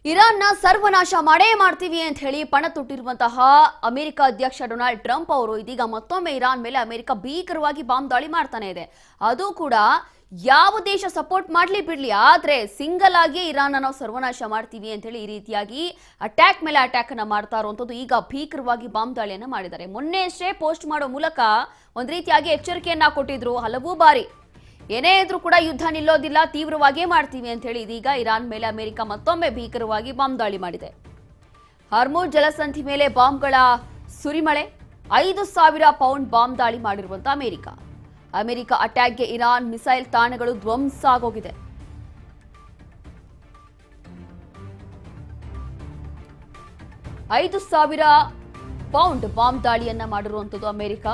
ಇರಾನ್ನ ಸರ್ವನಾಶ ಮಾಡೇ ಮಾಡ್ತೀವಿ ಅಂತ ಹೇಳಿ ಪಣ ತೊಟ್ಟಿರುವಂತಹ ಅಮೆರಿಕ ಅಧ್ಯಕ್ಷ ಡೊನಾಲ್ಡ್ ಟ್ರಂಪ್ ಅವರು ಇದೀಗ ಮತ್ತೊಮ್ಮೆ ಇರಾನ್ ಮೇಲೆ ಅಮೆರಿಕ ಭೀಕರವಾಗಿ ಬಾಂಬ್ ದಾಳಿ ಮಾಡ್ತಾನೆ ಇದೆ. ಅದು ಕೂಡ ಯಾವ ದೇಶ ಸಪೋರ್ಟ್ ಮಾಡ್ಲಿ ಬಿಡ್ಲಿ, ಆದ್ರೆ ಸಿಂಗಲ್ ಆಗಿ ಇರಾನ್ ನಾವು ಸರ್ವನಾಶ ಮಾಡ್ತೀವಿ ಅಂತ ಹೇಳಿ ಈ ರೀತಿಯಾಗಿ ಅಟ್ಯಾಕ್ ಮೇಲೆ ಅಟ್ಯಾಕ್ ಅನ್ನ ಮಾಡ್ತಾ ಇರುವಂತದ್ದು. ಈಗ ಭೀಕರವಾಗಿ ಬಾಂಬ್ ದಾಳಿಯನ್ನ ಮಾಡಿದ್ದಾರೆ. ಮೊನ್ನೆ ಅಷ್ಟೇ ಪೋಸ್ಟ್ ಮಾಡೋ ಮೂಲಕ ಒಂದ್ ರೀತಿಯಾಗಿ ಎಚ್ಚರಿಕೆಯನ್ನ ಕೊಟ್ಟಿದ್ರು ಹಲವು ಬಾರಿ. ಏನೇ ಇದ್ರೂ ಕೂಡ ಯುದ್ಧ ನಿಲ್ಲೋದಿಲ್ಲ, ತೀವ್ರವಾಗೇ ಮಾಡ್ತೀವಿ ಅಂತ ಹೇಳಿ ಇದೀಗ ಇರಾನ್ ಮೇಲೆ ಅಮೆರಿಕ ಮತ್ತೊಮ್ಮೆ ಭೀಕರವಾಗಿ ಬಾಂಬ್ ದಾಳಿ ಮಾಡಿದೆ. ಹಾರ್ಮುಜ್ ಜಲಸಂಧಿ ಮೇಲೆ ಬಾಂಬ್ಗಳ ಸುರಿಮಳೆ, 5,000 ಪೌಂಡ್ ಬಾಂಬ್ ದಾಳಿ ಮಾಡಿರುವಂತ ಅಮೆರಿಕ ಅಟ್ಯಾಕ್ಗೆ ಇರಾನ್ ಮಿಸೈಲ್ ತಾಣಗಳು ಧ್ವಂಸ ಆಗೋಗಿದೆ. £5,000 ಬಾಂಬ್ ದಾಳಿಯನ್ನ ಮಾಡಿರುವಂತದ್ದು ಅಮೆರಿಕ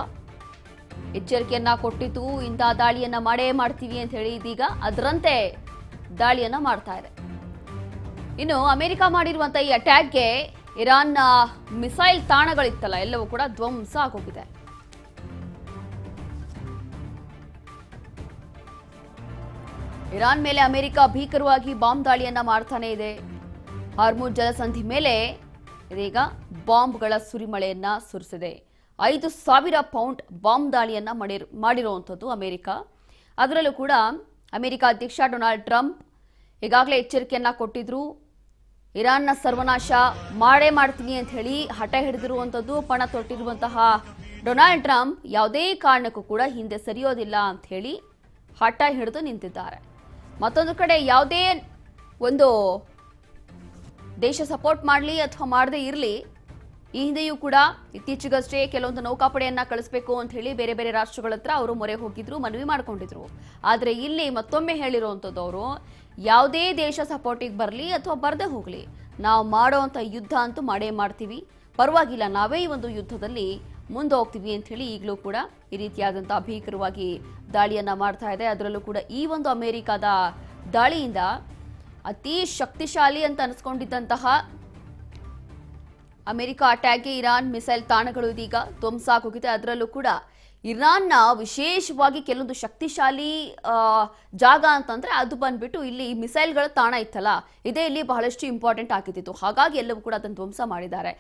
ಎಚ್ಚರಿಕೆಯನ್ನ ಕೊಟ್ಟಿತ್ತು. ಇಂತಹ ದಾಳಿಯನ್ನ ಮಾಡೇ ಮಾಡ್ತೀವಿ ಅಂತ ಹೇಳಿ ಇದೀಗ ಅದರಂತೆ ದಾಳಿಯನ್ನ ಮಾಡ್ತಾ ಇದೆ. ಇನ್ನು ಅಮೆರಿಕ ಮಾಡಿರುವಂತಹ ಈ ಅಟ್ಯಾಕ್ಗೆ ಇರಾನ್ನ ಮಿಸೈಲ್ ತಾಣಗಳಿತ್ತಲ್ಲ ಎಲ್ಲವೂ ಕೂಡ ಧ್ವಂಸ ಆಗೋಗಿದೆ. ಇರಾನ್ ಮೇಲೆ ಅಮೆರಿಕ ಭೀಕರವಾಗಿ ಬಾಂಬ್ ದಾಳಿಯನ್ನ ಮಾಡ್ತಾನೆ ಇದೆ. ಹಾರ್ಮುಜ್ ಜಲಸಂಧಿ ಮೇಲೆ ಇದೀಗ ಬಾಂಬ್ಗಳ ಸುರಿಮಳೆಯನ್ನ ಸುರಿಸಿದೆ. 5,000 ಪೌಂಡ್ ಬಾಂಬ್ ದಾಳಿಯನ್ನ ಮಾಡಿರುವಂಥದ್ದು ಅಮೆರಿಕ. ಅದರಲ್ಲೂ ಕೂಡ ಅಮೆರಿಕ ಅಧ್ಯಕ್ಷ ಡೊನಾಲ್ಡ್ ಟ್ರಂಪ್ ಈಗಾಗಲೇ ಎಚ್ಚರಿಕೆಯನ್ನ ಕೊಟ್ಟಿದ್ರು. ಇರಾನ್ನ ಸರ್ವನಾಶ ಮಾಡೇ ಮಾಡ್ತೀನಿ ಅಂತ ಹೇಳಿ ಹಠ ಹಿಡಿದಿರುವಂಥದ್ದು. ಪಣ ತೊಟ್ಟಿರುವಂತಹ ಡೊನಾಲ್ಡ್ ಟ್ರಂಪ್ ಯಾವುದೇ ಕಾರಣಕ್ಕೂ ಕೂಡ ಹಿಂದೆ ಸರಿಯೋದಿಲ್ಲ ಅಂತ ಹೇಳಿ ಹಠ ಹಿಡಿದು ನಿಂತಿದ್ದಾರೆ. ಮತ್ತೊಂದು ಕಡೆ ಯಾವುದೇ ಒಂದು ದೇಶ ಸಪೋರ್ಟ್ ಮಾಡಲಿ ಅಥವಾ ಮಾಡದೇ ಇರಲಿ, ಈ ಹಿಂದೆಯೂ ಕೂಡ ಇತ್ತೀಚೆಗಷ್ಟೇ ಕೆಲವೊಂದು ನೌಕಾಪಡೆಯನ್ನ ಕಳಿಸಬೇಕು ಅಂತ ಹೇಳಿ ಬೇರೆ ಬೇರೆ ರಾಷ್ಟ್ರಗಳ ಹತ್ರ ಅವರು ಮೊರೆ ಹೋಗಿದ್ರು, ಮನವಿ ಮಾಡ್ಕೊಂಡಿದ್ರು. ಆದರೆ ಇಲ್ಲಿ ಮತ್ತೊಮ್ಮೆ ಹೇಳಿರುವಂಥದ್ದು ಅವರು ಯಾವುದೇ ದೇಶ ಸಪೋರ್ಟಿಗೆ ಬರಲಿ ಅಥವಾ ಬರದೇ ಹೋಗಲಿ, ನಾವು ಮಾಡೋವಂಥ ಯುದ್ಧ ಅಂತೂ ಮಾಡೇ ಮಾಡ್ತೀವಿ, ಪರವಾಗಿಲ್ಲ, ನಾವೇ ಈ ಒಂದು ಯುದ್ಧದಲ್ಲಿ ಮುಂದೆ ಹೋಗ್ತೀವಿ ಅಂತ ಹೇಳಿ ಈಗಲೂ ಕೂಡ ಈ ರೀತಿಯಾದಂತಹ ಭೀಕರವಾಗಿ ದಾಳಿಯನ್ನ ಮಾಡ್ತಾ ಇದೆ. ಅದರಲ್ಲೂ ಕೂಡ ಈ ಒಂದು ಅಮೆರಿಕದ ದಾಳಿಯಿಂದ ಅತಿ ಶಕ್ತಿಶಾಲಿ ಅಂತ ಅನಿಸ್ಕೊಂಡಿದ್ದಂತಹ ಅಮೆರಿಕ ಅಟ್ಯಾಕ್ಗೆ ಇರಾನ್ ಮಿಸೈಲ್ ತಾಣಗಳು ಇದೀಗ ಧ್ವಂಸ ಆಗೋಗಿದೆ. ಅದರಲ್ಲೂ ಕೂಡ ಇರಾನ್ನ ವಿಶೇಷವಾಗಿ ಕೆಲವೊಂದು ಶಕ್ತಿಶಾಲಿ ಜಾಗ ಅಂತಂದ್ರೆ ಅದು ಬಂದ್ಬಿಟ್ಟು ಇಲ್ಲಿ ಮಿಸೈಲ್ಗಳ ತಾಣ ಇತ್ತಲ್ಲ, ಇದೇ ಇಲ್ಲಿ ಬಹಳಷ್ಟು ಇಂಪಾರ್ಟೆಂಟ್ ಆಗಿತ್ತು. ಹಾಗಾಗಿ ಎಲ್ಲವೂ ಕೂಡ ಅದನ್ನು ಧ್ವಂಸ ಮಾಡಿದ್ದಾರೆ.